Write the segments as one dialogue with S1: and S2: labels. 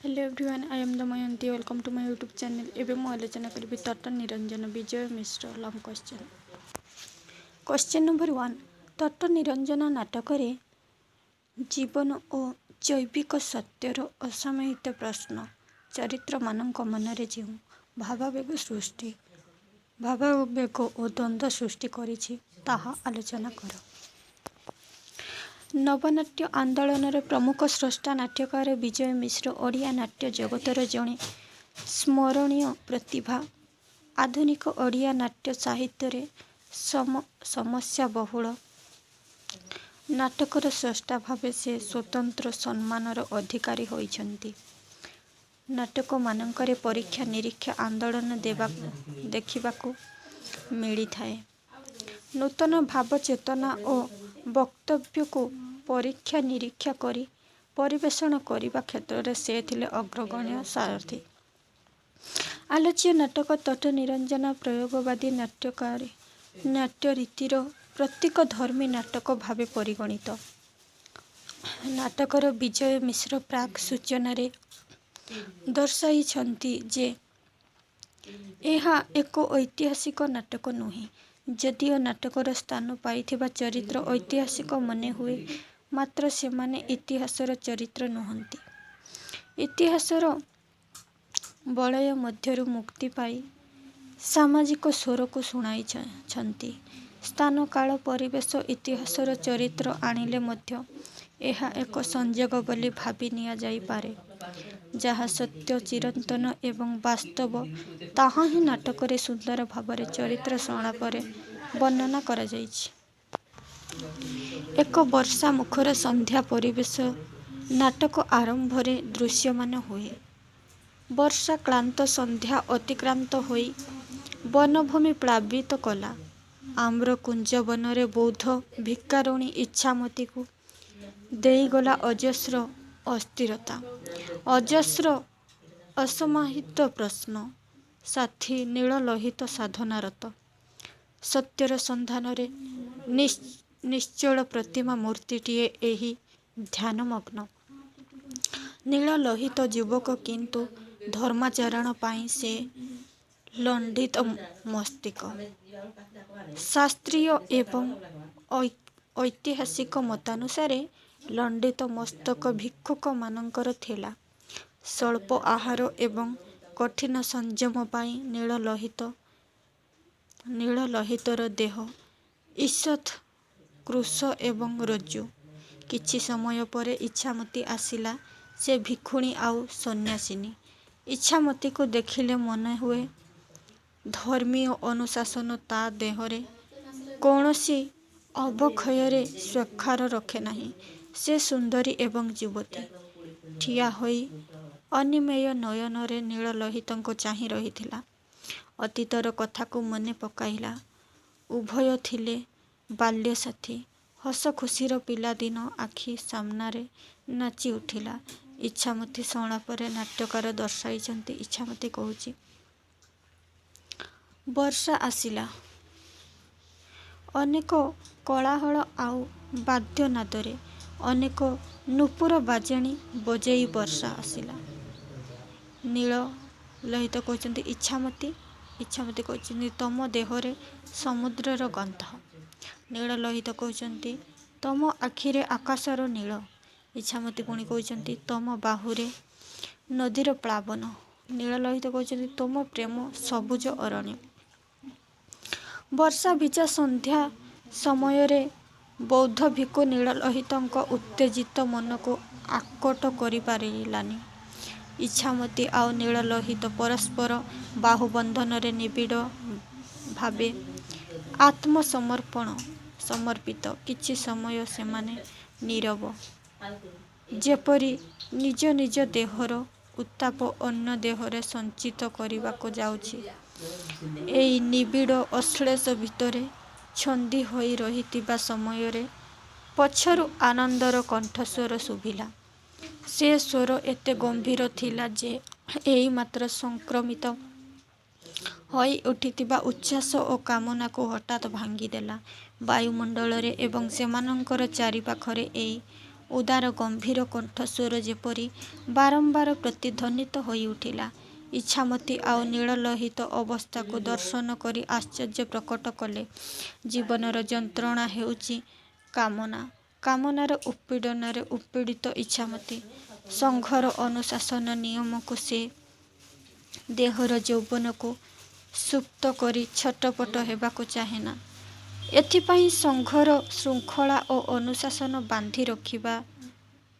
S1: Hello everyone, I am Damayanti. Welcome to my YouTube channel. एवं मु आलोचना करी तट निरंजन विजय मिश्र लंग question. Question number 1। Tata Niranjan नाटक जीवन और जैविक सत्यर असामयिक प्रश्न चरित्र मानक मनरे जो भावावेग और द्वंद्व सृष्टि करिछि ताहा आलोचना कर। नवनाट्य आंदोलन प्रमुख स्रष्टा नाट्यकार विजय मिश्र ओडिया नाट्य जगतर जड़े स्मरणीय प्रतिभा। आधुनिक ओडिया नाट्य साहित्य समस्या बहुल नाटकर स्रष्टा भावे से स्वतंत्र सम्मानर अधिकारी होइछन्ति। नाटक मानकरे परीक्षा निरीक्षा आंदोलन देखिबाकू मिली थाए। नूतन भाव चेतना और वक्तव्य को परीक्षा निरीक्षा करी परिवेषण करने क्षेत्र से थिले अग्रगण्य सारथी। आलोच्य नाटक तट निरंजन प्रयोगवादी नाट्यकार नाट्य रीतिर प्रत्येक धर्मी नाटक भावे परिगणित। नाटकर विजय मिश्र प्राक सूचना दर्शाई जे यह एक ऐतिहासिक नाटक नुहे। जदिओ नाटकर स्थान पाइथिबा चरित्र ऐतिहासिक मने हुए, मात्र सेमाने इतिहासर चरित्र नुहंती। इतिहासर बलय मध्यरु मुक्ति पाई सामाजिक स्वर को शुणाई। स्थान काल परिवेश इतिहासर चरित्र आनिले मध्य यह एक संयोग बोली भाबी निया जाई पारे। जहाँ सत्य चिरंतन एवं वास्तव ताहा ही नाटकरे सुंदर भावरे चरित्र संलापरे वर्णना करा जाइछि। एक वर्षा मुखर संध्या परिवेश नाटक आरंभरे दृश्यमान हुए। वर्षा क्लांत संध्या अतिक्रांत होई वनभूमि प्लावित कला। आम्र कुंज वनरे बौद्ध भिकारुणी इच्छामती को देईगला अजस्र अस्थिरता, अजस्र असमाहित प्रश्न साथी नीललोहित साधनारत। सत्यर सन्धान निश्चल प्रतिमा मूर्तिटीए एही ध्यानमग्न। नीललोहित युवक किंतु धर्माचरण पाई से लंडित मस्तिष्क। शास्त्रीय एवं ऐतिहासिक मतानुसारे लंडित मस्तक भिक्षुक मानकर थिला। स्वल्प आहार एवं कठिन संयम पाई नीललोहितर देह ईषत् कृश एवं रज्जु। किछि समय परे इच्छामती आसिला। से भिक्षुणी आउ सन्यासिनी। इच्छामती को देखिले मन हुए धर्मीय अनुशासन ता देहरे कौनसी अवक्षୟରେ स्वेच्छार रखे नहीं। से सुंदरी एवं युवती ठिया होई अनिमेय नयनरे नीललोहितଙ୍କୁ चाहि रहिथिला। अतीतर कथा को मने पकाइला। उभय थिले बाल्य साथी। हस खुशीर पिलादिन आखि सामनारे नाची उठिला। इच्छामती संलापरे नाट्यकार दर्शाइछन्ति। इच्छामती कहूची, वर्षा आसिला। अनेक कोलाहल आउ वाद्यनादरे अनेक नूपुर बाजेणी बजेई वर्षा आसिला। नीललोहित कहते इच्छामती कहते तम देहरे समुद्रर गंध। नीललोहित कहते तम आखिरे आकाशर नील। इच्छामती पुणी कहते तम बाहुरे नदीर प्लावन। नीललोहित कहते तम प्रेम सबुज अरण्य। वर्षा भिजा संध्या समयरे बौद्ध भिक्षु नीललोहितଙ୍କ उत्तेजित मन को आकट करि पारिलानि। इच्छामती आउ नीललोहित परस्पर बाहुबंधन रे निबिड़ भावे समर्पित। किछि समय सेमाने नीरव, जेपरि निज निज देहर उत्ताप अन्य देहरे संचित करबाको जाउछि। एई निबिड़ अश्लेष भितरे छंदी होई रहितिबा समयरे पछरु आनंदर कंठस्वर शुभिला। से स्वर एते गंभीर थिला जे एई मात्र संक्रमित होई उठितिबा उच्छ्वास और कामना को हठात भांगी देला। वायुमंडल रे एवं सेमानंकर चारिपाखरे एई ଉଦାର ଗମ୍ଭୀର କଣ୍ଠସ୍ୱର ଯେପରି ବାରମ୍ବାର ପ୍ରତିଧ୍ୱନିତ ହୋଇ ଉଠିଲା। ଇଚ୍ଛାମତୀ ଆଉ ନୀଳଲୋହିତ ଅବସ୍ଥାକୁ ଦର୍ଶନ କରି ଆଶ୍ଚର୍ଯ୍ୟ ପ୍ରକଟ କଲେ। ଜୀବନର ଯନ୍ତ୍ରଣା ହେଉଛି କାମନା। କାମନାର ଉତ୍ପୀଡ଼ନରେ ଉତ୍ପୀଡ଼ିତ ଇଚ୍ଛାମତୀ। ସଂଘର ଅନୁଶାସନ ନିୟମକୁ ସେ ଦେହର ଯୌବନକୁ ସୁପ୍ତ କରି ଛଟପଟ ହେବାକୁ ଚାହେଁନା। ଏଥିପାଇଁ ସଂଘର ଶୃଙ୍ଖଳା ଓ ଅନୁଶାସନ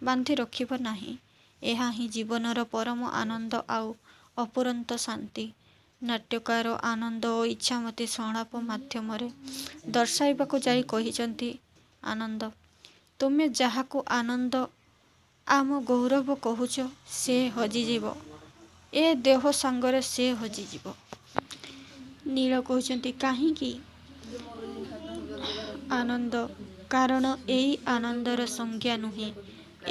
S1: ବାନ୍ଧି ରଖିବ ନାହିଁ। ଏହା ହିଁ ଜୀବନର ପରମ ଆନନ୍ଦ ଆଉ ଅପୁରନ୍ତ ଶାନ୍ତି। ନାଟ୍ୟକାର ଆନନ୍ଦ ଓ ଇଚ୍ଛାମତୀ ସଂଳାପ ମାଧ୍ୟମରେ ଦର୍ଶାଇବାକୁ ଯାଇ କହିଛନ୍ତି, ଆନନ୍ଦ, ତୁମେ ଯାହାକୁ ଆନନ୍ଦ ଆମ ଗୌରବ କହୁଛ, ସେ ହଜିଯିବ। ଏ ଦେହ ସାଙ୍ଗରେ ସେ ହଜିଯିବ। ନୀଳ କହୁଛନ୍ତି, କାହିଁକି? ଆନନ୍ଦ, କାରଣ ଏଇ ଆନନ୍ଦର ସଂଜ୍ଞା ନୁହେଁ,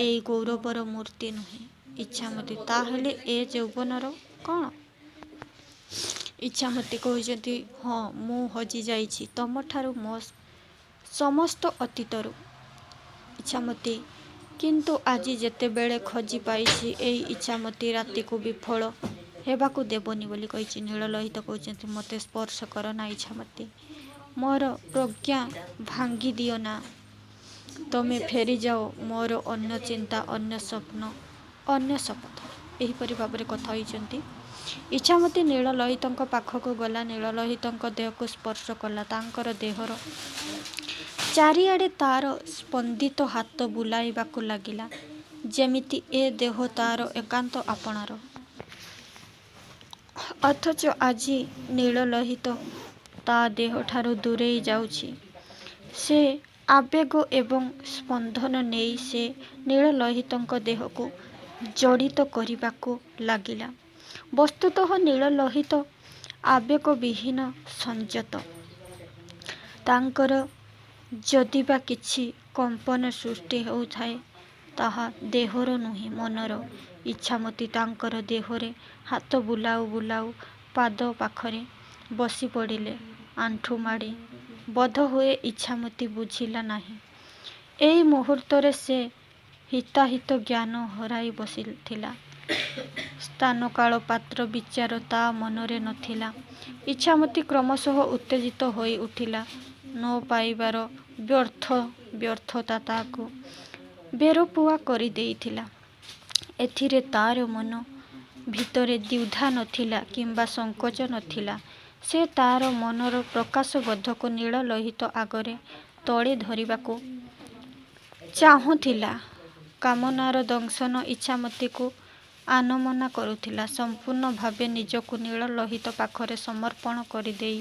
S1: ଏଇ ଗୌରବର ମୂର୍ତ୍ତି ନୁହେଁ। ଇଚ୍ଛାମତୀ, ତାହେଲେ ଏ ଯୌବନର କ'ଣ? ଇଚ୍ଛାମତୀ କହୁଛନ୍ତି, ହଁ, ମୁଁ ହଜିଯାଇଛି ତମଠାରୁ, ମୋ ସମସ୍ତ ଅତୀତରୁ। ଇଚ୍ଛାମତୀ, କିନ୍ତୁ ଆଜି ଯେତେବେଳେ ଖୋଜି ପାଇଛି, ଏଇ ଇଚ୍ଛାମତୀ ରାତିକୁ ବିଫଳ ହେବାକୁ ଦେବନି ବୋଲି କହିଛି। ନୀଳଲୋହିତ କହୁଛନ୍ତି, ମୋତେ ସ୍ପର୍ଶ କର ନା ଇଚ୍ଛାମତୀ, ମୋର ପ୍ରଜ୍ଞା ଭାଙ୍ଗି ଦିଅ ନା। ତମେ ଫେରିଯାଅ, ମୋର ଅନ୍ୟ ଚିନ୍ତା, ଅନ୍ୟ ସ୍ୱପ୍ନ, ଅନ୍ୟ ଶପଥ। ଏହିପରି ଭାବରେ କଥା ହୋଇଛନ୍ତି। ଇଚ୍ଛାମତୀ ନୀଳଲୋହିତଙ୍କ ପାଖକୁ ଗଲା, ନୀଳଲୋହିତଙ୍କ ଦେହକୁ ସ୍ପର୍ଶ କଲା। ତାଙ୍କର ଦେହର ଚାରିଆଡ଼େ ତାର ସ୍ପନ୍ଦିତ ହାତ ବୁଲାଇବାକୁ ଲାଗିଲା, ଯେମିତି ଏ ଦେହ ତାର ଏକାନ୍ତ ଆପଣାର। ଅଥଚ ଆଜି ନୀଳଲୋହିତ ତା ଦେହଠାରୁ ଦୂରେଇ ଯାଉଛି। ସେ ଆବେଗ ଏବଂ ସ୍ପନ୍ଦନ ନେଇ ସେ ନୀଳଲୋହିତଙ୍କ ଦେହକୁ ଜଡ଼ିତ କରିବାକୁ ଲାଗିଲା। ବସ୍ତୁତଃ ନୀଳଲୋହିତ ଆବେଗବିହୀନ, ସଂଯତ। ତାଙ୍କର ଯଦିବା କିଛି କମ୍ପନ ସୃଷ୍ଟି ହେଉଥାଏ, ତାହା ଦେହର ନୁହେଁ, ମନର। ଇଚ୍ଛାମତୀ ତାଙ୍କର ଦେହରେ ହାତ ବୁଲାଉ ବୁଲାଉ ପାଦ ପାଖରେ ବସି ପଡ଼ିଲେ, ଆଣ୍ଠୁମାଡ଼ି। ବୋଧହୁଏ ଇଚ୍ଛାମତୀ ବୁଝିଲା ନାହିଁ, ଏଇ ମୁହୂର୍ତ୍ତରେ ସେ ହିତାହିତ ଜ୍ଞାନ ହରାଇ ବସିଥିଲା। ସ୍ଥାନ କାଳ ପାତ୍ର ବିଚାର ତା ମନରେ ନଥିଲା। ଇଚ୍ଛାମତୀ କ୍ରମଶଃ ଉତ୍ତେଜିତ ହୋଇ ଉଠିଲା। ନ ପାଇବାର ବ୍ୟର୍ଥତା ତାକୁ ବେରପୁଆ କରିଦେଇଥିଲା। ଏଥିରେ ତାର ମନ ଭିତରେ ଦ୍ୱିଧା ନଥିଲା କିମ୍ବା ସଂକୋଚ ନଥିଲା। ସେ ତାର ମନର ପ୍ରକାଶବୋଧକୁ ନୀଳଲୋହିତ ଆଗରେ ତୋଳି ଧରିବାକୁ ଚାହୁଁଥିଲା। କାମନାର ଦଂଶନ ଇଚ୍ଛାମତୀକୁ ଆନମନା କରୁଥିଲା। ସମ୍ପୂର୍ଣ୍ଣ ଭାବେ ନିଜକୁ ନୀଳଲୋହିତ ପାଖରେ ସମର୍ପଣ କରିଦେଇ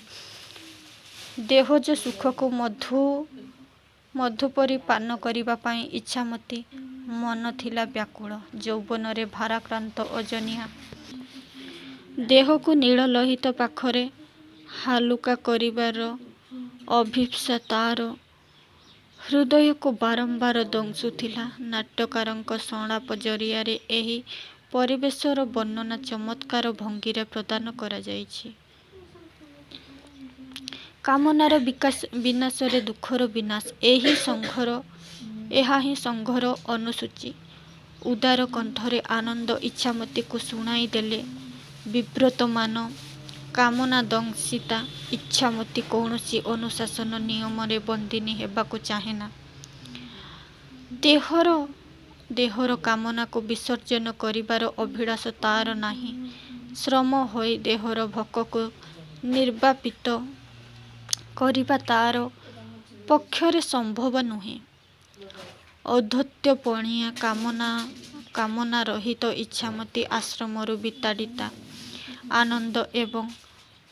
S1: ଦେହଜ ସୁଖକୁ ମଧୁ ପରି ପାନ କରିବା ପାଇଁ ଇଚ୍ଛାମତୀ ମନ ଥିଲା ବ୍ୟାକୁଳ। ଯୌବନରେ ଭାରାକ୍ରାନ୍ତ ଓଜନିଆ ଦେହକୁ ନୀଳଲୋହିତ ପାଖରେ ହାଲୁକା କରିବାର ଅଭିପ୍ସା ତାର ହୃଦୟକୁ ବାରମ୍ବାର ଦଂଶୁଥିଲା। ନାଟ୍ୟକାରଙ୍କ ସଂଳାପ ଜରିଆରେ ଏହି ପରିବେଶର ବର୍ଣ୍ଣନା ଚମତ୍କାର ଭଙ୍ଗୀରେ ପ୍ରଦାନ କରାଯାଇଛି। କାମନାର ବିନାଶରେ ଦୁଃଖର ବିନାଶ, ଏହା ହିଁ ସଂଘର ଅନୁସୂଚୀ। ଉଦାର କଣ୍ଠରେ ଆନନ୍ଦ ଇଚ୍ଛାମତୀକୁ ଶୁଣାଇ ଦେଲେ, ବିବ୍ରତମାନ କାମନାଦଂଶିତା ଇଚ୍ଛାମତୀ କୌଣସି ଅନୁଶାସନ ନିୟମରେ ବନ୍ଦିନୀ ହେବାକୁ ଚାହେଁନା। ଦେହର କାମନାକୁ ବିସର୍ଜନ କରିବାର ଅଭିଳାଷ ତାର ନାହିଁ। ଶ୍ରମ ହୋଇ ଦେହର ଭୋକକୁ ନିର୍ବାପିତ କରିବା ତାର ପକ୍ଷରେ ସମ୍ଭବ ନୁହେଁ। ଔଦ୍ଧତ୍ୟପଣିଆ କାମନାରହିତ ଇଚ୍ଛାମତୀ ଆଶ୍ରମରୁ ବିତାଡ଼ିତା। ଆନନ୍ଦ ଏବଂ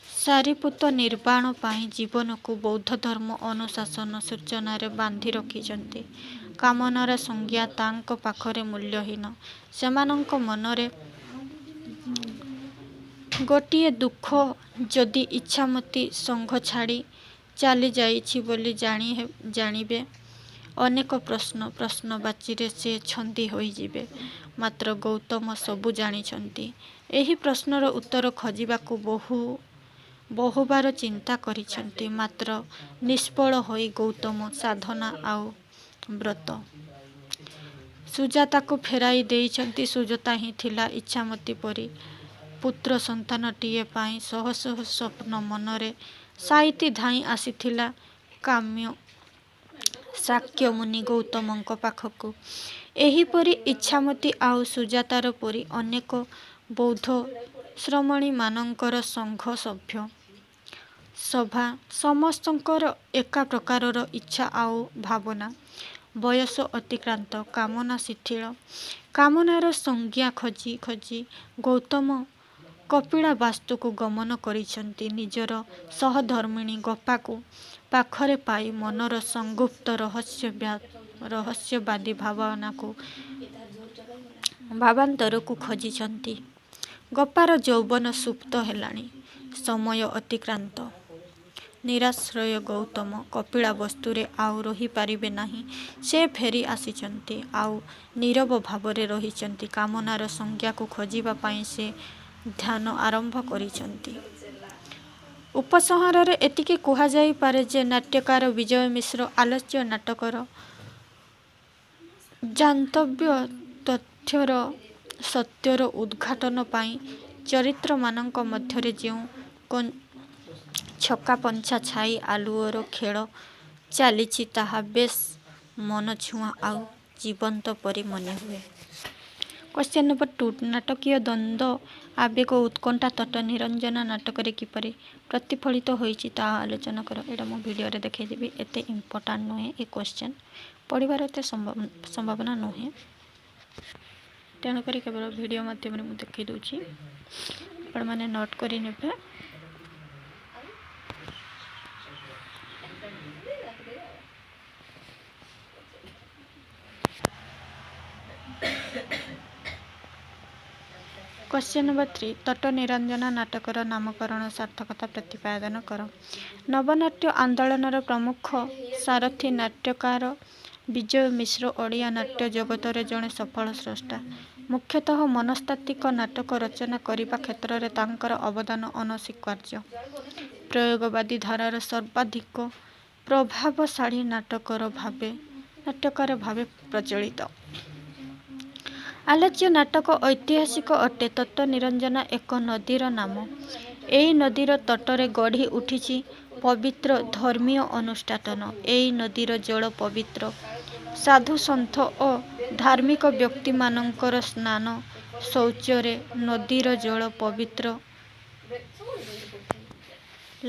S1: ସାରିପୁତ ନିର୍ବାଣ ପାଇଁ ଜୀବନକୁ ବୌଦ୍ଧଧର୍ମ ଅନୁଶାସନ ସୂଚନାରେ ବାନ୍ଧି ରଖିଛନ୍ତି। କାମନାର ସଂଜ୍ଞା ତାଙ୍କ ପାଖରେ ମୂଲ୍ୟହୀନ। ସେମାନଙ୍କ ମନରେ ଗୋଟିଏ ଦୁଃଖ, ଯଦି ଇଚ୍ଛାମତୀ ସଂଘ ଛାଡ଼ି ଚାଲିଯାଇଛି ବୋଲି ଜାଣିବେ, ଅନେକ ପ୍ରଶ୍ନବାଚୀରେ ସେ ଛନ୍ଦି ହୋଇଯିବେ। ମାତ୍ର ଗୌତମ ସବୁ ଜାଣିଛନ୍ତି। ଏହି ପ୍ରଶ୍ନର ଉତ୍ତର ଖୋଜିବାକୁ ବହୁବାର ଚିନ୍ତା କରିଛନ୍ତି। ମାତ୍ର ନିଷ୍ଫଳ ହୋଇ ଗୌତମ ସାଧନା ଆଉ ବ୍ରତ। ସୁଜାତାକୁ ଫେରାଇ ଦେଇଛନ୍ତି। ସୁଜାତା ହିଁ ଥିଲା ଇଚ୍ଛାମତୀ ପରି ପୁତ୍ର ସନ୍ତାନଟିଏ ପାଇଁ ଶହ ଶହ ସ୍ୱପ୍ନ ମନରେ ସାଇତି ଧାଇଁ ଆସିଥିଲା କାମ୍ୟ ଶାକ୍ୟମୁନି ଗୌତମଙ୍କ ପାଖକୁ। ଏହିପରି ଇଚ୍ଛାମତୀ ଆଉ ସୁଜାତାର ପରି ଅନେକ ବୌଦ୍ଧ ଶ୍ରମଣୀମାନଙ୍କର ସଂଘ ସଭ୍ୟ ସଭା ସମସ୍ତଙ୍କର ଏକା ପ୍ରକାରର ଇଚ୍ଛା ଆଉ ଭାବନା। ବୟସ ଅତିକ୍ରାନ୍ତ, କାମନା ଶିଥିଳ। କାମନାର ସଂଜ୍ଞା ଖୋଜି ଖୋଜି ଗୌତମ କପିଳାବାସ୍ତୁକୁ ଗମନ କରିଛନ୍ତି। ନିଜର ସହଧର୍ମିଣୀ ଗୋପାକୁ ପାଖରେ ପାଇ ମନର ସଂଗୁପ୍ତ ରହସ୍ୟବାଦୀ ଭାବାନ୍ତରକୁ ଖୋଜିଛନ୍ତି। ଗୋପାର ଯୌବନ ସୁପ୍ତ ହେଲାଣି। ସମୟ ଅତିକ୍ରାନ୍ତ। ନିରାଶ୍ରୟ ଗୌତମ କପିଳାବସ୍ତୁରେ ଆଉ ରହିପାରିବେ ନାହିଁ। ସେ ଫେରି ଆସିଛନ୍ତି। ଆଉ ନୀରବ ଭାବରେ ରହିଛନ୍ତି। କାମନାର ସଂଜ୍ଞାକୁ ଖୋଜିବା ପାଇଁ ସେ ଧ୍ୟାନ ଆରମ୍ଭ କରିଛନ୍ତି। ଉପସଂହାରରେ ଏତିକି କୁହାଯାଇପାରେ ଯେ ନାଟ୍ୟକାର ବିଜୟ ମିଶ୍ର ଆଲୋଚ୍ୟ ନାଟକର ଜାନ୍ତବ୍ୟ ତଥ୍ୟର ସତ୍ୟର ଉଦ୍ଘାଟନ ପାଇଁ ଚରିତ୍ରମାନଙ୍କ ମଧ୍ୟରେ ଯେଉଁ ଛକାପଞ୍ଛା ଛାଇ ଆଲୁଅର ଖେଳ ଚାଲିଛି ତାହା ବେଶ୍ ମନଛୁଆଁ ଆଉ ଜୀବନ୍ତ ପରି ମନେହୁଏ। କ୍ୱେଶ୍ଚନ୍ ନମ୍ବର 2 ନାଟକୀୟ ଦ୍ୱନ୍ଦ୍ୱ, ଆବେଗ, ଉତ୍କଣ୍ଠା ତଟନିରଞ୍ଜନ ନାଟକରେ କିପରି ପ୍ରତିଫଳିତ ହୋଇଛି ତାହା ଆଲୋଚନା କର। ଏଇଟା ମୁଁ ଭିଡ଼ିଓରେ ଦେଖାଇଦେବି। ଏତେ ଇମ୍ପୋର୍ଟାଣ୍ଟ ନୁହେଁ ଏ କ୍ୱେଶ୍ଚନ୍, ପଢ଼ିବାର ଏତେ ସମ୍ଭାବନା ନୁହେଁ। ତେଣୁକରି କେବଳ ଭିଡ଼ିଓ ମାଧ୍ୟମରେ ମୁଁ ଦେଖାଇ ଦେଉଛି, ଆପଣମାନେ ନୋଟ୍ କରି ନେବେ। क्वेश्चन नंबर 3 ତଟନିରଞ୍ଜନ ନାଟକର ନାମକରଣ ସାର୍ଥକତା ପ୍ରତିପାଦନ କର। ନବନାଟ୍ୟ ଆନ୍ଦୋଳନର ପ୍ରମୁଖ ସାରଥୀ ନାଟ୍ୟକାର ବିଜୟ ମିଶ୍ର ଓଡ଼ିଆ ନାଟ୍ୟ ଜଗତରେ ଜଣେ ସଫଳ ସ୍ରଷ୍ଟା। ମୁଖ୍ୟତଃ ମନସ୍ତାତ୍ତ୍ୱିକ ନାଟକ ରଚନା କରିବା କ୍ଷେତ୍ରରେ ତାଙ୍କର ଅବଦାନ ଅନସ୍ୱୀକାର୍ଯ୍ୟ। ପ୍ରୟୋଗବାଦୀ ଧାରାର ସର୍ବାଧିକ ପ୍ରଭାବଶାଳୀ ନାଟ୍ୟକାର ଭାବେ ପ୍ରଚଳିତ। ଆଲୋଚ୍ୟ ନାଟକ ଐତିହାସିକ ଅଟେ। ତଟନିରଞ୍ଜନ ଏକ ନଦୀର ନାମ। ଏହି ନଦୀର ତଟରେ ଗଢ଼ି ଉଠିଛି ପବିତ୍ର ଧର୍ମୀୟ ଅନୁଷ୍ଠାନ। ଏହି ନଦୀର ଜଳ ପବିତ୍ର। ସାଧୁସନ୍ଥ ଓ ଧାର୍ମିକ ବ୍ୟକ୍ତିମାନଙ୍କର ସ୍ନାନ ଶୌଚରେ ନଦୀର ଜଳ ପବିତ୍ର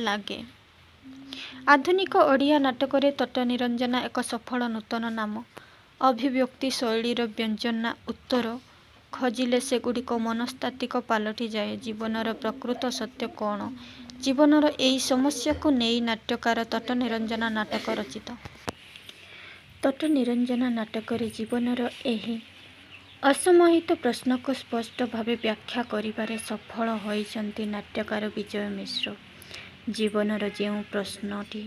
S1: ଲାଗେ। ଆଧୁନିକ ଓଡ଼ିଆ ନାଟକରେ ତଟନିରଞ୍ଜନ ଏକ ସଫଳ ନୂତନ ନାମ। ଅଭିବ୍ୟକ୍ତି ଶୈଳୀର ବ୍ୟଞ୍ଜନା ଉତ୍ତର ଖୋଜିଲେ ସେଗୁଡ଼ିକ ମନସ୍ତାତ୍ତ୍ୱିକ ପାଲଟିଯାଏ। ଜୀବନର ପ୍ରକୃତ ସତ୍ୟ କ'ଣ? ଜୀବନର ଏହି ସମସ୍ୟାକୁ ନେଇ ନାଟ୍ୟକାର ତଟନିରଞ୍ଜନ ନାଟକ ରଚିତ। ତଟନିରଞ୍ଜନ ନାଟକରେ ଜୀବନର ଏହି ଅସମାହିତ ପ୍ରଶ୍ନକୁ ସ୍ପଷ୍ଟ ଭାବେ ବ୍ୟାଖ୍ୟା କରିବାରେ ସଫଳ ହୋଇଛନ୍ତି ନାଟ୍ୟକାର ବିଜୟ ମିଶ୍ର। ଜୀବନର ଯେଉଁ ପ୍ରଶ୍ନଟି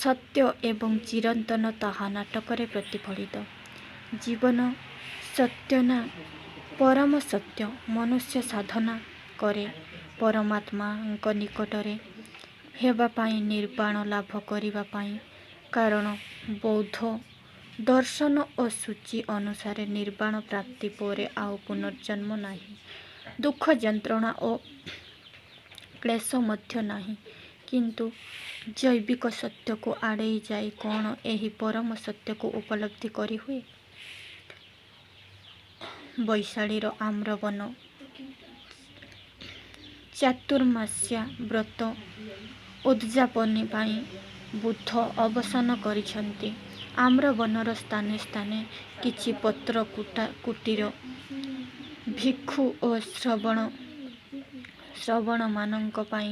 S1: ସତ୍ୟ ଏବଂ ଚିରନ୍ତନ ତାହା ନାଟକରେ ପ୍ରତିଫଳିତ। ଜୀବନ ସତ୍ୟ ନା ପରମ ସତ୍ୟ? ମନୁଷ୍ୟ ସାଧନା କରେ ପରମାତ୍ମାଙ୍କ ନିକଟରେ ହେବା ପାଇଁ, ନିର୍ବାଣ ଲାଭ କରିବା ପାଇଁ। କାରଣ ବୌଦ୍ଧ ଦର୍ଶନ ଓ ସୂଚି ଅନୁସାରେ ନିର୍ବାଣ ପ୍ରାପ୍ତି ପରେ ଆଉ ପୁନର୍ଜନ୍ମ ନାହିଁ। ଦୁଃଖ, ଯନ୍ତ୍ରଣା ଓ କ୍ଲେଶ ମଧ୍ୟ ନାହିଁ। କିନ୍ତୁ ଜୈବିକ ସତ୍ୟକୁ ଆଡ଼େଇ ଯାଇ କ'ଣ ଏହି ପରମ ସତ୍ୟକୁ ଉପଲବ୍ଧି କରିହୁଏ? ବୈଶାଳୀର ଆମ୍ରବନ ଚାତୁର୍ମାସ୍ୟା ବ୍ରତ ଉଦ୍ଯାପନୀ ପାଇଁ ବୁଦ୍ଧ ଅବସ୍ଥାନ କରିଛନ୍ତି। ଆମ୍ରବନର ସ୍ଥାନେ ସ୍ଥାନେ କିଛି ପତ୍ର କୁଟୀର, ଭିକ୍ଷୁ ଓ ଶ୍ରବଣମାନଙ୍କ ପାଇଁ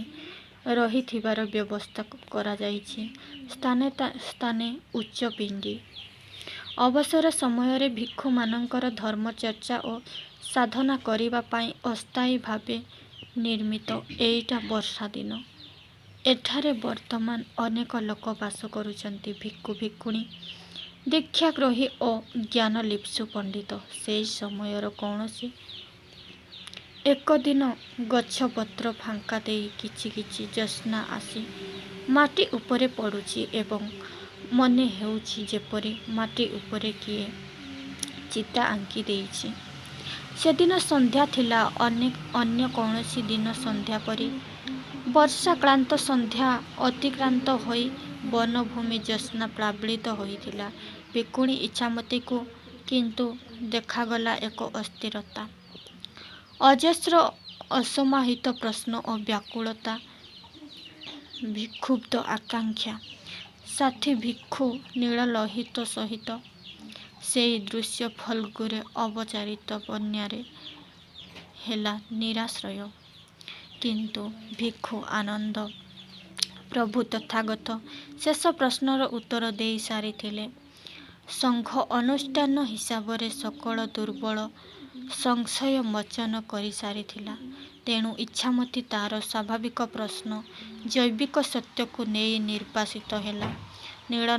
S1: ରହିଥିବାର ବ୍ୟବସ୍ଥା କରାଯାଇଛି। ସ୍ଥାନେ ସ୍ଥାନେ ଉଚ୍ଚ ପିଣ୍ଡି। ଅବସର ସମୟରେ ଭିକ୍ଷୁମାନଙ୍କର ଧର୍ମଚର୍ଚ୍ଚା ଓ ସାଧନା କରିବା ପାଇଁ ଅସ୍ଥାୟୀ ଭାବେ ନିର୍ମିତ। ଏଇଟା ବର୍ଷା ଦିନ। ଏଠାରେ ବର୍ତ୍ତମାନ ଅନେକ ଲୋକ ବାସ କରୁଛନ୍ତି। ଭିକ୍ଷୁ, ଭିକ୍ଷୁଣୀ, ଦୀକ୍ଷାଗ୍ରହୀ ଓ ଜ୍ଞାନଲିପ୍ସୁ ପଣ୍ଡିତ। ସେହି ସମୟର କୌଣସି ଏକ ଦିନ ଗଛପତ୍ର ଫାଙ୍କା ଦେଇ କିଛି କିଛି ଜ୍ୟୋତ୍ସ୍ନା ଆସି ମାଟି ଉପରେ ପଡ଼ୁଛି ଏବଂ ମନେ ହେଉଛି ଯେପରି ମାଟି ଉପରେ କିଏ ଚିତା ଆଙ୍କି ଦେଇଛି। ସେଦିନ ସନ୍ଧ୍ୟା ଥିଲା ଅନ୍ୟ କୌଣସି ଦିନ ସନ୍ଧ୍ୟା ପରି। ବର୍ଷାକ୍ଳାନ୍ତ ସନ୍ଧ୍ୟା ଅତିକ୍ରାନ୍ତ ହୋଇ ବନଭୂମି ଜ୍ୟୋତ୍ସ୍ନା ପ୍ଲାବିତ ହୋଇଥିଲା। ଭିକ୍ଷୁଣୀ ଇଚ୍ଛାମତୀକୁ କିନ୍ତୁ ଦେଖାଗଲା ଏକ ଅସ୍ଥିରତା, ଅଜସ୍ର ଅସମାହିତ ପ୍ରଶ୍ନ ଓ ବ୍ୟାକୁଳତା, ବିକ୍ଷୁବ୍ଧ ଆକାଙ୍କ୍ଷା। ସାଥୀ ଭିକ୍ଷୁ ନୀଳଲୋହିତ ସହିତ ସେଇ ଦୃଶ୍ୟ ଫଲ୍ଗୁରେ ଅବଚାରିତ ବନ୍ୟାରେ ହେଲା ନିରାଶ୍ରୟ। କିନ୍ତୁ ଭିକ୍ଷୁ ଆନନ୍ଦ ପ୍ରଭୁ ତଥାଗତ ଶେଷ ପ୍ରଶ୍ନର ଉତ୍ତର ଦେଇ ସାରିଥିଲେ। ସଂଘ ଅନୁଷ୍ଠାନ ହିସାବରେ ସକଳ ଦୁର୍ବଳ ସଂଶୟ ମୋଚନ କରିସାରିଥିଲା। ତେଣୁ ଇଚ୍ଛାମତୀ ତାର ସ୍ୱାଭାବିକ ପ୍ରଶ୍ନ ଜୈବିକ ସତ୍ୟକୁ ନେଇ ନିର୍ବାସିତ ହେଲା। ନୀଳ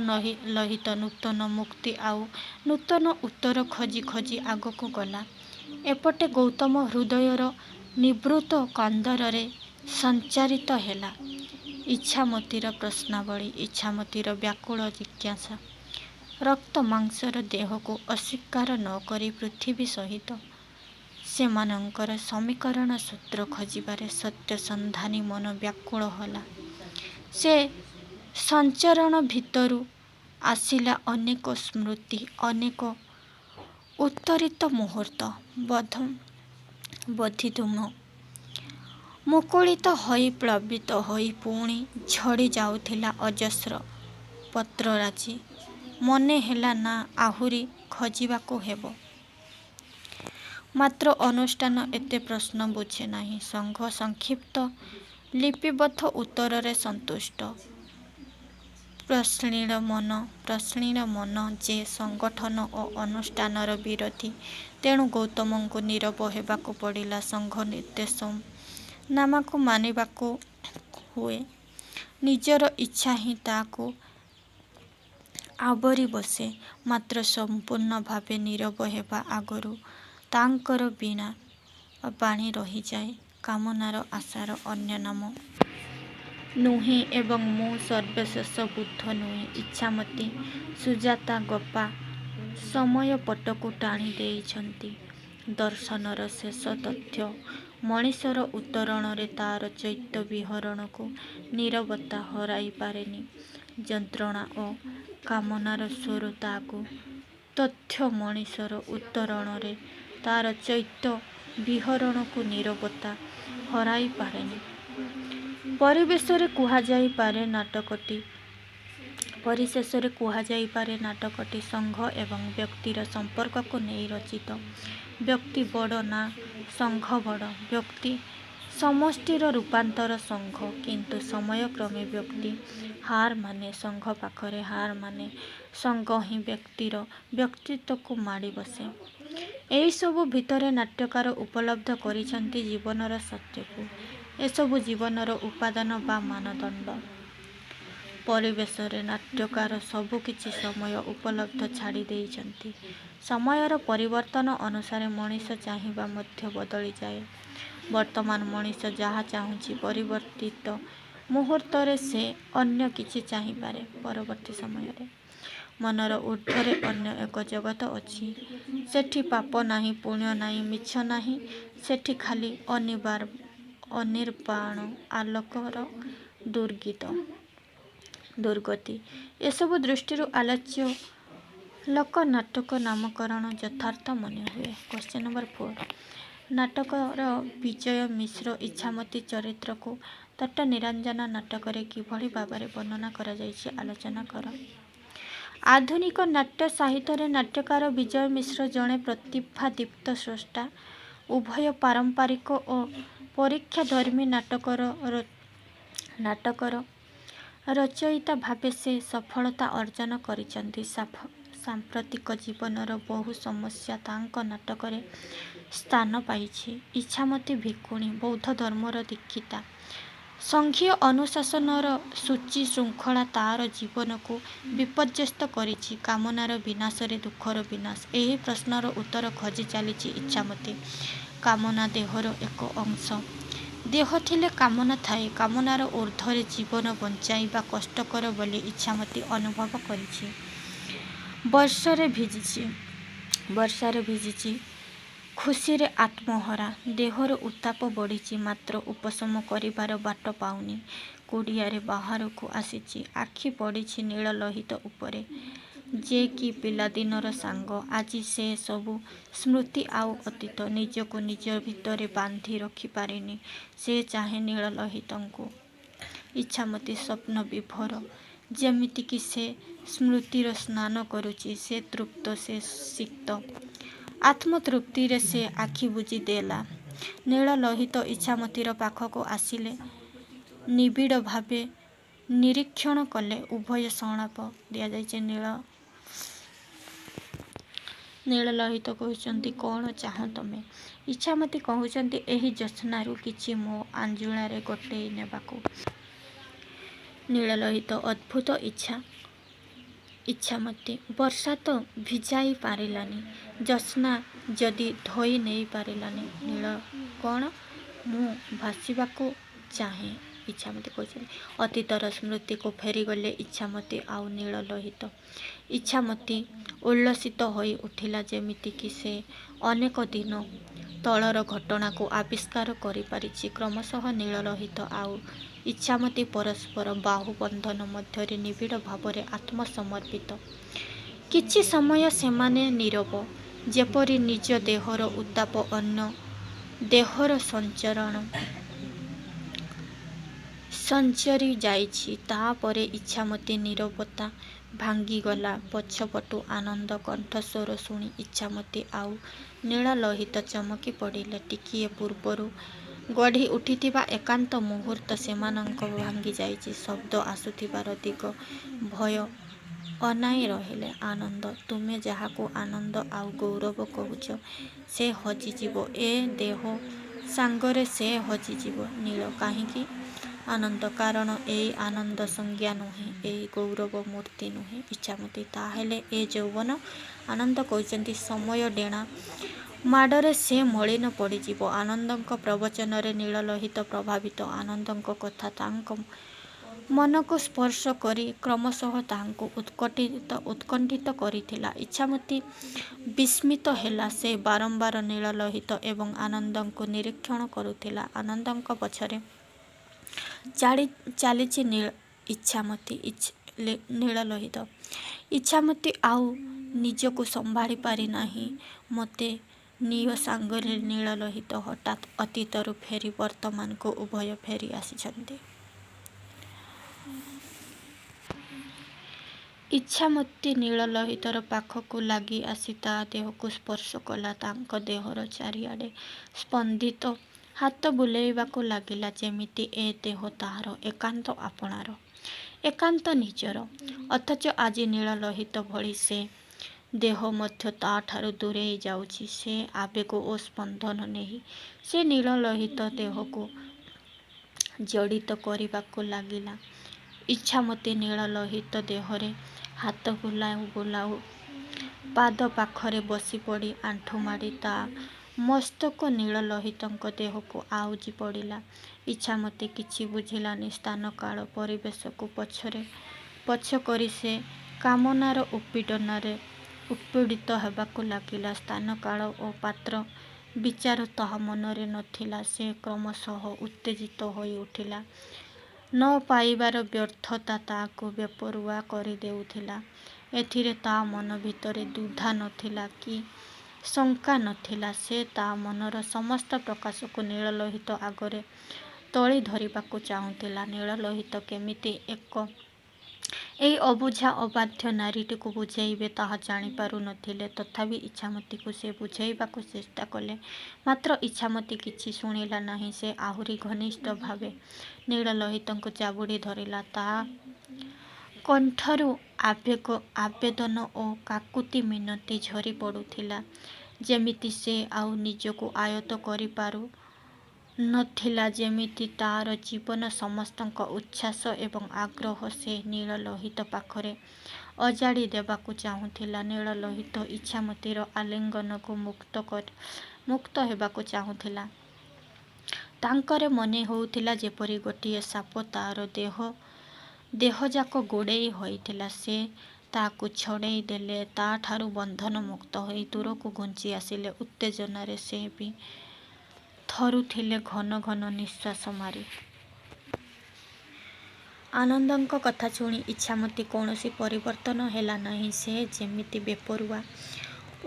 S1: ଲୋହିତ ନୂତନ ମୁକ୍ତି ଆଉ ନୂତନ ଉତ୍ତର ଖୋଜି ଖୋଜି ଆଗକୁ ଗଲା। ଏପଟେ ଗୌତମ ହୃଦୟର ନିଭୃତ କନ୍ଦରରେ ସଞ୍ଚାରିତ ହେଲା ଇଚ୍ଛାମତୀର ପ୍ରଶ୍ନାବଳୀ, ଇଚ୍ଛାମତୀର ବ୍ୟାକୁଳ ଜିଜ୍ଞାସା। ରକ୍ତ ମାଂସର ଦେହକୁ ଅସ୍ୱୀକାର ନ କରି ପୃଥିବୀ ସହିତ ସେମାନଙ୍କର ସମୀକରଣ ସୂତ୍ର ଖୋଜିବାରେ ସତ୍ୟସନ୍ଧାନୀ ମନ ବ୍ୟାକୁଳ ହେଲା। ସେ ସଞ୍ଚରଣ ଭିତରୁ ଆସିଲା ଅନେକ ସ୍ମୃତି, ଅନେକ ଉତ୍ତରିତ ମୁହୂର୍ତ୍ତ, ବୋଧିଧୂମ ମୁକୁଳିତ ହୋଇ ପ୍ଳବିତ ହୋଇ ପୁଣି ଝଡ଼ି ଯାଉଥିଲା ଅଜସ୍ର ପତ୍ରରାଜି। ମନେ ହେଲା ନା ଆହୁରି ଖୋଜିବାକୁ ହେବ। ମାତ୍ର ଅନୁଷ୍ଠାନ ଏତେ ପ୍ରଶ୍ନ ବୁଝେ ନାହିଁ। ସଂଘ ସଂକ୍ଷିପ୍ତ ଲିପିବଦ୍ଧ ଉତ୍ତରରେ ସନ୍ତୁଷ୍ଟ। ପ୍ରଶ୍ନୀଳ ମନ ଯେ ସଂଗଠନ ଓ ଅନୁଷ୍ଠାନର ବିରୋଧୀ, ତେଣୁ ଗୌତମଙ୍କୁ ନୀରବ ହେବାକୁ ପଡ଼ିଲା। ସଂଘ ନିର୍ଦ୍ଦେଶନାମାକୁ ମାନିବାକୁ ହୁଏ। ନିଜର ଇଚ୍ଛା ହିଁ ତାକୁ ଆବୋରି ବସେ। ମାତ୍ର ସମ୍ପୂର୍ଣ୍ଣ ଭାବେ ନୀରବ ହେବା ଆଗରୁ ତାଙ୍କର ବୀଣା ବାଣି ରହିଯାଏ। କାମନାର ଆଶାର ଅନ୍ୟ ନାମ ନୁହେଁ ଏବଂ ମୁଁ ସର୍ବଶେଷ ବୁଦ୍ଧ ନୁହେଁ। ଇଚ୍ଛାମତୀ, ସୁଜାତା, ଗୋପା ସମୟପଟକୁ ଟାଣି ଦେଇଛନ୍ତି ଦର୍ଶନର ଶେଷ ତଥ୍ୟ। ମଣିଷର ଉତ୍ତରଣରେ ତାର ଚୈତ୍ୟ ବିହରଣକୁ ନୀରବତା ହରାଇ ପାରେନି। ଯନ୍ତ୍ରଣା ଓ କାମନାର ସ୍ୱର ତାକୁ ତଥ୍ୟ ମଣିଷର ଉତ୍ତରଣରେ ତାର ଚୈତ୍ୟ ବିହରଣକୁ ନୀରବତା ହରାଇ ପାରେନି। ପରିଶେଷରେ କୁହାଯାଇପାରେ ନାଟକଟି ସଂଘ ଏବଂ ବ୍ୟକ୍ତିର ସମ୍ପର୍କକୁ ନେଇ ରଚିତ। ବ୍ୟକ୍ତି ବଡ଼ ନା ସଂଘ ବଡ଼? ବ୍ୟକ୍ତି ସମଷ୍ଟିର ରୂପାନ୍ତର ସଂଘ। କିନ୍ତୁ ସମୟକ୍ରମେ ବ୍ୟକ୍ତି ହାର ମାନେ ସଂଘ ପାଖରେ, ହାର ମାନେ ସଂଘ ହିଁ ବ୍ୟକ୍ତିର ବ୍ୟକ୍ତିତ୍ୱକୁ ମାଡ଼ି ବସେ। ଏହିସବୁ ଭିତରେ ନାଟ୍ୟକାର ଉପଲବ୍ଧ କରିଛନ୍ତି ଜୀବନର ସତ୍ୟକୁ। ଏସବୁ ଜୀବନର ଉପାଦାନ ବା ମାନଦଣ୍ଡ। ପରିଶେଷରେ ନାଟ୍ୟକାର ସବୁକିଛି ସମୟ ଉପଲବ୍ଧ ଛାଡ଼ି ଦେଇଛନ୍ତି। ସମୟର ପରିବର୍ତ୍ତନ ଅନୁସାରେ ମଣିଷ ଚାହିଁବା ମଧ୍ୟ ବଦଳିଯାଏ। ବର୍ତ୍ତମାନ ମଣିଷ ଯାହା ଚାହୁଁଛି, ପରିବର୍ତ୍ତିତ ମୁହୂର୍ତ୍ତରେ ସେ ଅନ୍ୟ କିଛି ଚାହିଁପାରେ। ପରବର୍ତ୍ତୀ ସମୟରେ ମନର ଊର୍ଦ୍ଧ୍ୱରେ ଅନ୍ୟ ଏକ ଜଗତ ଅଛି। ସେଠି ପାପ ନାହିଁ, ପୁଣ୍ୟ ନାହିଁ, ମିଛ ନାହିଁ। ସେଠି ଖାଲି ଅନିର୍ବାଣ ଆଲୋକର ଦୁର୍ଗତି। ଏସବୁ ଦୃଷ୍ଟିରୁ ଆଲୋଚ୍ୟ ଲୋକନାଟକ ନାମକରଣ ଯଥାର୍ଥ ମନେହୁଏ। Question number 4। ନାଟକର ବିଜୟ ମିଶ୍ର ଇଚ୍ଛାମତୀ ଚରିତ୍ରକୁ ତପ୍ତନିରଞ୍ଜନ ନାଟକରେ କିଭଳି ଭାବରେ ବର୍ଣ୍ଣନା କରାଯାଇଛି ଆଲୋଚନା କର। ଆଧୁନିକ ନାଟ୍ୟ ସାହିତ୍ୟରେ ନାଟ୍ୟକାର ବିଜୟ ମିଶ୍ର ଜଣେ ପ୍ରତିଭାଦୀପ୍ତ ସ୍ରଷ୍ଟା। ଉଭୟ ପାରମ୍ପାରିକ ଓ ପରୀକ୍ଷାଧର୍ମୀ ନାଟକର ରଚୟିତା ଭାବେ ସେ ସଫଳତା ଅର୍ଜନ କରିଛନ୍ତି। ସାମ୍ପ୍ରତିକ ଜୀବନର ବହୁ ସମସ୍ୟା ତାଙ୍କ ନାଟକରେ ସ୍ଥାନ ପାଇଛି। ଇଚ୍ଛାମତୀ ଭିକ୍ଷୁଣୀ, ବୌଦ୍ଧ ଧର୍ମର ଦୀକ୍ଷିତା। ସଂଘୀୟ ଅନୁଶାସନର ସୂଚୀ ଶୃଙ୍ଖଳା ତାର ଜୀବନକୁ ବିପର୍ଯ୍ୟସ୍ତ କରିଛି। କାମନାର ବିନାଶରେ ଦୁଃଖର ବିନାଶ, ଏହି ପ୍ରଶ୍ନର ଉତ୍ତର ଖୋଜି ଚାଲିଛି ଇଚ୍ଛାମତୀ। କାମନା ଦେହର ଏକ ଅଂଶ। ଦେହ ଥିଲେ କାମନା ଥାଏ। କାମନାର ଊର୍ଦ୍ଧ୍ୱରେ ଜୀବନ ବଞ୍ଚାଇବା କଷ୍ଟକର ବୋଲି ଇଚ୍ଛାମତୀ ଅନୁଭବ କରିଛି। ବର୍ଷାରେ ଭିଜିଛି। ଖୁସିରେ ଆତ୍ମହରା। ଦେହର ଉତ୍ତାପ ବଢ଼ିଛି, ମାତ୍ର ଉପଶମ କରିବାର ବାଟ ପାଉନି। କୁଡ଼ିଆରେ ବାହାରକୁ ଆସିଛି। ଆଖି ପଡ଼ିଛି ନୀଳଲୋହିତ ଉପରେ। ଯେ କି ପିଲାଦିନର ସାଙ୍ଗ। ଆଜି ସେ ସବୁ ସ୍ମୃତି ଆଉ ଅତୀତ। ନିଜକୁ ନିଜ ଭିତରେ ବାନ୍ଧି ରଖିପାରିନି। ସେ ଚାହେଁ ନୀଳଲୋହିତଙ୍କୁ। ଇଚ୍ଛାମତୀ ସ୍ୱପ୍ନ ବିଭୋର। ଯେମିତିକି ସେ ସ୍ମୃତିର ସ୍ନାନ କରୁଛି। ସେ ତୃପ୍ତ, ସେ ସିକ୍ତ। ଆତ୍ମତୃପ୍ତିରେ ସେ ଆଖି ବୁଜି ଦେଲା। ନୀଳଲୋହିତ ଇଚ୍ଛାମତୀର ପାଖକୁ ଆସିଲେ। ନିବିଡ଼ ଭାବେ ନିରୀକ୍ଷଣ କଲେ। ଉଭୟ ସଂଳାପ ଦିଆଯାଇଛି। ନୀଳଲୋହିତ କହୁଛନ୍ତି, କ'ଣ ଚାହଁ ତମେ? ଇଚ୍ଛାମତୀ କହୁଛନ୍ତି, ଏହି ଜ୍ୟୋତ୍ସ୍ନାରୁ କିଛି ମୋ ଆଞ୍ଜୁଳାରେ ଗୋଟେଇ ନେବାକୁ। ନୀଳଲୋହିତ ଅଦ୍ଭୁତ ଇଚ୍ଛା। ଇଚ୍ଛାମତୀ ବର୍ଷା ତ ଭିଜାଇ ପାରିଲାନି, ଜ୍ୟୋତ୍ସ୍ନା ଯଦି ଧୋଇ ନେଇ ପାରିଲାନି। ନୀଳ କ'ଣ? ମୁଁ ଭାସିବାକୁ ଚାହେଁ। ଇଚ୍ଛାମତୀ କହୁଛନ୍ତି। ଅତୀତର ସ୍ମୃତିକୁ ଫେରିଗଲେ ଇଚ୍ଛାମତୀ ଆଉ ନୀଳଲୋହିତ। ଇଚ୍ଛାମତୀ ଉଲ୍ଲସିତ ହୋଇ ଉଠିଲା। ଯେମିତିକି ସେ ଅନେକ ଦିନ ତଳର ଘଟଣାକୁ ଆବିଷ୍କାର କରିପାରିଛି। କ୍ରମଶଃ ନୀଳଲୋହିତ ଆଉ ଇଚ୍ଛାମତୀ ପରସ୍ପର ବାହୁବନ୍ଧନ ମଧ୍ୟରେ ନିବିଡ଼ ଭାବରେ ଆତ୍ମସମର୍ପିତ। କିଛି ସମୟ ସେମାନେ ନୀରବ, ଯେପରି ନିଜ ଦେହର ଉତ୍ତାପ ଅନ୍ୟ ଦେହର ସଞ୍ଚରି ଯାଇଛି। ତାପରେ ଇଚ୍ଛାମତୀ ନୀରବତା ଭାଙ୍ଗିଗଲା। ପଛପଟୁ ଆନନ୍ଦ କଣ୍ଠସ୍ୱର ଶୁଣି ଇଚ୍ଛାମତୀ ଆଉ ନୀଳଲୋହିତ ଚମକି ପଡ଼ିଲେ। ଟିକିଏ ପୂର୍ବରୁ ଗଢ଼ି ଉଠିଥିବା ଏକାନ୍ତ ମୁହୂର୍ତ୍ତ ସେମାନଙ୍କର ଭାଙ୍ଗିଯାଇଛି। ଶବ୍ଦ ଆସୁଥିବାର ଦିଗ ଭୟ ଅନାଇ ରହିଲେ। ଆନନ୍ଦ? ତୁମେ ଯାହାକୁ ଆନନ୍ଦ ଆଉ ଗୌରବ କହୁଛ, ସେ ହଜିଯିବ। ଏ ଦେହ ସାଙ୍ଗରେ ସେ ହଜିଯିବ। ନୀଳ? କାହିଁକି? ଆନନ୍ଦ? କାରଣ ଏଇ ଆନନ୍ଦ ସଂଜ୍ଞା ନୁହେଁ, ଏଇ ଗୌରବ ମୂର୍ତ୍ତି ନୁହେଁ। ଇଚ୍ଛାମତୀ? ତାହେଲେ ଏ ଯୌବନ? ଆନନ୍ଦ କହୁଛନ୍ତି, ସମୟ ଡେଣା ମାଡ଼ରେ ସେ ମଳିନ ପଡ଼ିଯିବ। ଆନନ୍ଦଙ୍କ ପ୍ରବଚନରେ ନୀଳଲୋହିତ ପ୍ରଭାବିତ। ଆନନ୍ଦଙ୍କ କଥା ତାଙ୍କ ମନକୁ ସ୍ପର୍ଶ କରି କ୍ରମଶଃ ତାହାଙ୍କୁ ଉତ୍କଣ୍ଠିତ କରିଥିଲା। ଇଚ୍ଛାମତୀ ବିସ୍ମିତ ହେଲା। ସେ ବାରମ୍ବାର ନୀଳଲୋହିତ ଏବଂ ଆନନ୍ଦଙ୍କୁ ନିରୀକ୍ଷଣ କରୁଥିଲା। ଆନନ୍ଦଙ୍କ ପଛରେ ଚାଲିଛି ନୀଳଲୋହିତ। ଇଚ୍ଛାମତୀ ଆଉ ନିଜକୁ ସମ୍ଭାଳି ପାରିନାହିଁ। ମୋତେ ନିଅ ସାଙ୍ଗରେ। ନୀଳଲୋହିତ ହଠାତ୍ ଅତୀତରୁ ଫେରି ବର୍ତ୍ତମାନକୁ ଉଭୟ ଫେରି ଆସିଛନ୍ତି। ଇଚ୍ଛାମତୀ ନୀଳଲୋହିତର ପାଖକୁ ଲାଗି ଆସି ତା ଦେହକୁ ସ୍ପର୍ଶ କଲା। ତାଙ୍କ ଦେହର ଚାରିଆଡ଼େ ସ୍ପନ୍ଦିତ ହାତ ବୁଲେଇବାକୁ ଲାଗିଲା। ଯେମିତି ଏ ଦେହ ତାହାର ଏକାନ୍ତ ଆପଣାର, ଏକାନ୍ତ ନିଜର। ଅଥଚ ଆଜି ନୀଳଲୋହିତ ଭଳି ସେ ଦେହ ମଧ୍ୟ ତାଠାରୁ ଦୂରେଇ ଯାଉଛି। ସେ ଆବେଗ ଓ ସ୍ପନ୍ଦନ ନେଇ ସେ ନୀଳଲୋହିତ ଦେହକୁ ଜଡ଼ିତ କରିବାକୁ ଲାଗିଲା। ଇଚ୍ଛାମତୀ ନୀଳଲୋହିତ ଦେହରେ ହାତ ବୁଲାଉ ବୁଲାଉ ପାଦ ପାଖରେ ବସିପଡ଼ି ଆଣ୍ଠୁମାଡ଼ି ତା ମସ୍ତକ ନୀଳଲୋହିତଙ୍କ ଦେହକୁ ଆଉଜି ପଡ଼ିଲା। ଇଚ୍ଛାମତୀ କିଛି ବୁଝିଲାନି। ସ୍ଥାନ, କାଳ, ପରିବେଶକୁ ପଛ କରି ସେ କାମନାର ଉତ୍ପୀଡ଼ନରେ ଉତ୍ପୀଡ଼ିତ ହେବାକୁ ଲାଗିଲା। ସ୍ଥାନ, କାଳ ଓ ପାତ୍ର ବିଚାର ତାହା ମନରେ ନଥିଲା। ସେ କ୍ରମଶଃ ଉତ୍ତେଜିତ ହୋଇ ଉଠିଲା। ନ ପାଇବାର ବ୍ୟର୍ଥତା ତାକୁ ବେପରୁଆ କରିଦେଉଥିଲା। ଏଥିରେ ତା ମନ ଭିତରେ ଦ୍ୱିଧା ନଥିଲା କି ଶଙ୍କା ନଥିଲା। ସେ ତା ମନର ସମସ୍ତ ପ୍ରକାଶକୁ ନୀଳଲୋହିତ ଆଗରେ ତୋଳି ଧରିବାକୁ ଚାହୁଁଥିଲା। ନୀଳଲୋହିତ କେମିତି ଏଇ ଅବୁଝା ଅବାଧ୍ୟ ନାରୀଟିକୁ ବୁଝେଇବେ ତାହା ଜାଣିପାରୁ ନଥିଲେ। ତଥାପି ଇଚ୍ଛାମତୀକୁ ସେ ବୁଝେଇବାକୁ ଚେଷ୍ଟା କଲେ। ମାତ୍ର ଇଚ୍ଛାମତୀ କିଛି ଶୁଣିଲା ନାହିଁ। ସେ ଆହୁରି ଘନିଷ୍ଠ ଭାବେ ନୀଳଲୋହିତଙ୍କୁ ଜାବୁଡ଼ି ଧରିଲା। ତା କଣ୍ଠରୁ ଆବେଦନ ଓ କାକୁତି ମିନତି ଝରି ପଡ଼ୁଥିଲା। ଯେମିତି ସେ ଆଉ ନିଜକୁ ଆୟତ୍ତ କରିପାରୁ ନଥିଲା। ଯେମିତି ତାର ଜୀବନ ସମସ୍ତଙ୍କ ଉଚ୍ଛ୍ୱାସ ଏବଂ ଆଗ୍ରହ ସେ ନୀଳଲୋହିତ ପାଖରେ ଅଜାଡ଼ି ଦେବାକୁ ଚାହୁଁଥିଲା। ନୀଳଲୋହିତ ଇଚ୍ଛାମତୀର ଆଲିଙ୍ଗନକୁ ମୁକ୍ତ ହେବାକୁ ଚାହୁଁଥିଲା। ତାଙ୍କରେ ମନେ ହେଉଥିଲା ଯେପରି ଗୋଟିଏ ସାପ ତାର ଦେହଯାକ ଗୋଡ଼େଇ ହୋଇଥିଲା। ସେ ତାକୁ ଛଡ଼େଇ ଦେଲେ, ତାଠାରୁ ବନ୍ଧନ ମୁକ୍ତ ହୋଇ ଦୂରକୁ ଘୁଞ୍ଚି ଆସିଲେ। ଉତ୍ତେଜନାରେ ସେ ବି ଥରୁଥିଲେ, ଘନ ଘନ ନିଶ୍ୱାସ ମାରି। ଆନନ୍ଦଙ୍କ କଥା ଶୁଣି ଇଚ୍ଛାମତୀ କୌଣସି ପରିବର୍ତ୍ତନ ହେଲା ନାହିଁ। ସେ ଯେମିତି ବେପରୁଆ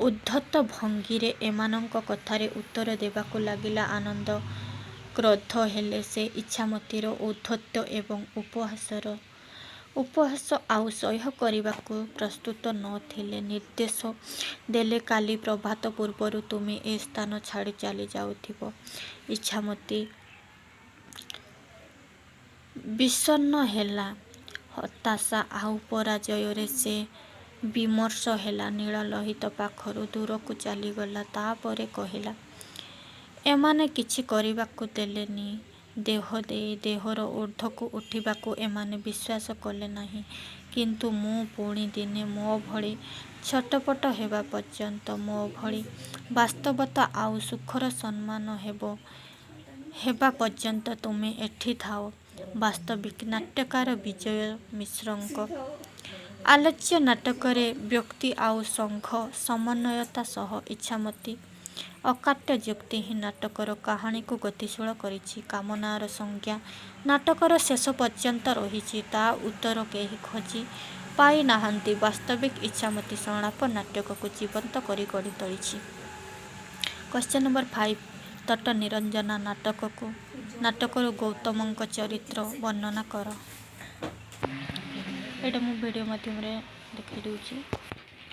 S1: ଉଦ୍ଧତ ଭଙ୍ଗୀରେ ଏମାନଙ୍କ କଥାରେ ଉତ୍ତର ଦେବାକୁ ଲାଗିଲା। ଆନନ୍ଦ କ୍ରୋଧ ହେଲେ ସେ ଇଚ୍ଛାମତୀର ଔଦ୍ଧତ୍ୟ ଏବଂ ଉପହାସ ଆଉ ସହ୍ୟ କରିବାକୁ ପ୍ରସ୍ତୁତ ନ ଥିଲେ। ନିର୍ଦ୍ଦେଶ ଦେଲେ, କାଲି ପ୍ରଭାତ ପୂର୍ବରୁ ତୁମେ ଏ ସ୍ଥାନ ଛାଡ଼ି ଚାଲି ଯାଉଥିବ। ଇଚ୍ଛାମତୀ ବିଷଣ୍ଣ ହେଲା। ହତାଶା ଆଉ ପରାଜୟରେ ସେ ବିମର୍ଷ ହେଲା। ନୀଳଲୋହିତ ପାଖରୁ ଦୂରକୁ ଚାଲିଗଲା। ତାପରେ କହିଲା, ଏମାନେ କିଛି କରିବାକୁ ଦେଲେନି। ଦେହ ଦେଇ ଦେହର ଊର୍ଦ୍ଧ୍ୱକୁ ଉଠିବାକୁ ଏମାନେ ବିଶ୍ୱାସ କଲେ ନାହିଁ। କିନ୍ତୁ ମୁଁ ପୁଣି ଦିନେ ମୋ ଭଳି ଛଟପଟ ହେବା ପର୍ଯ୍ୟନ୍ତ, ମୋ ଭଳି ବାସ୍ତବତା ଆଉ ସୁଖର ସମ୍ମାନ ହେବା ପର୍ଯ୍ୟନ୍ତ ତୁମେ ଏଠି ଥାଅ। ବାସ୍ତବିକ୍ ନାଟ୍ୟକାର ବିଜୟ ମିଶ୍ରଙ୍କ ଆଲୋଚ୍ୟ ନାଟକରେ ବ୍ୟକ୍ତି ଆଉ ସଂଘ ସମନ୍ୱୟତା ସହ ଇଚ୍ଛାମତୀ ଅକାଟ୍ୟ ଯୁକ୍ତି ହିଁ ନାଟକର କାହାଣୀକୁ ଗତିଶୀଳ କରିଛି। କାମନାର ସଂଜ୍ଞା ନାଟକର ଶେଷ ପର୍ଯ୍ୟନ୍ତ ରହିଛି। ତା ଉତ୍ତର କେହି ଖୋଜି ପାଇ ନାହାନ୍ତି। ବାସ୍ତବିକ୍ ଇଚ୍ଛାମତୀ ସଂଳାପ ନାଟକକୁ ଜୀବନ୍ତ କରି ଗଢ଼ି ତୋଳିଛି। କ୍ୱେଶ୍ଚନ ନମ୍ବର 5 ତଟ ନିରଞ୍ଜନା ନାଟକରୁ ଗୌତମଙ୍କ ଚରିତ୍ର ବର୍ଣ୍ଣନା କର। ଏଇଟା ମୁଁ ଭିଡ଼ିଓ ମାଧ୍ୟମରେ ଦେଖାଇ ଦେଉଛି।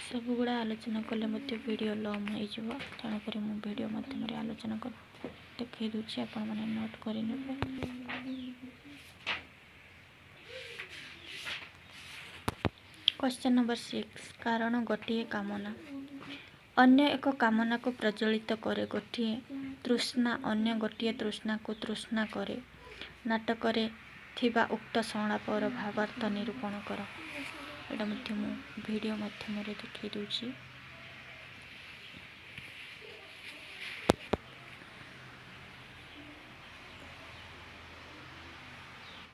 S1: ସବୁଗୁଡ଼ା ଆଲୋଚନା କଲେ ମଧ୍ୟ ଭିଡ଼ିଓ ଲମ୍ବ ହେଇଯିବ। ତେଣୁକରି ମୁଁ ଭିଡ଼ିଓ ମାଧ୍ୟମରେ ଆଲୋଚନା ଦେଖାଇ ଦେଉଛି, ଆପଣମାନେ ନୋଟ୍ କରିନେବେ। କ୍ୱେଶ୍ଚନ ନମ୍ବର 6 କାରଣ ଗୋଟିଏ କାମନା ଅନ୍ୟ ଏକ କାମନାକୁ ପ୍ରଜ୍ୱଳିତ କରେ। ଗୋଟିଏ ତୃଷ୍ଣା ଅନ୍ୟ ଗୋଟିଏ ତୃଷ୍ଣାକୁ ତୃଷ୍ଣା କରେ। ନାଟକରେ ଥିବା ଉକ୍ତ ସଂଳାପର ଭାବାର୍ଥ ନିରୂପଣ କର। ଏଇଟା ମଧ୍ୟ ମୁଁ ଭିଡ଼ିଓ ମାଧ୍ୟମରେ ଦେଖାଇ ଦେଉଛି।